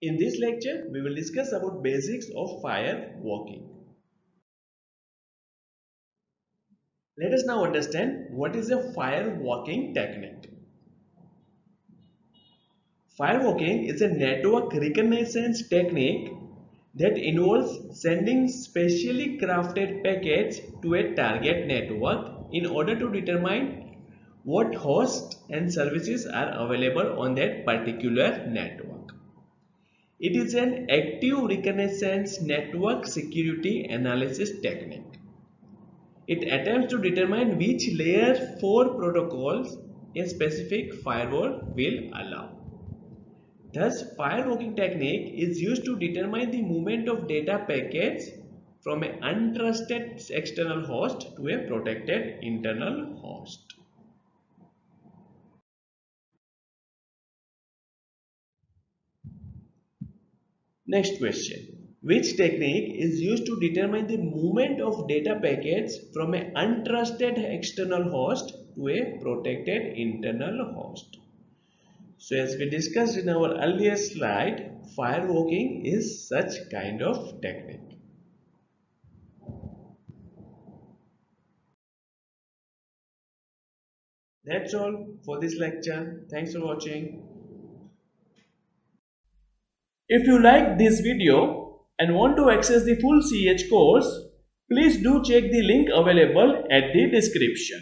In this lecture, we will discuss about basics of firewalking. Let us now understand what is a firewalking technique. Firewalking is a network reconnaissance technique that involves sending specially crafted packets to a target network in order to determine what hosts and services are available on that particular network. It is an active reconnaissance network security analysis technique. It attempts to determine which layer 4 protocols a specific firewall will allow. Thus, firewalking technique is used to determine the movement of data packets from an untrusted external host to a protected internal host. Next question. Which technique is used to determine the movement of data packets from an untrusted external host to a protected internal host? So as we discussed in our earlier slide, firewalking is such kind of technique. That's all for this lecture. Thanks for watching. If you like this video and want to access the full CEH course, please do check the link available at the description.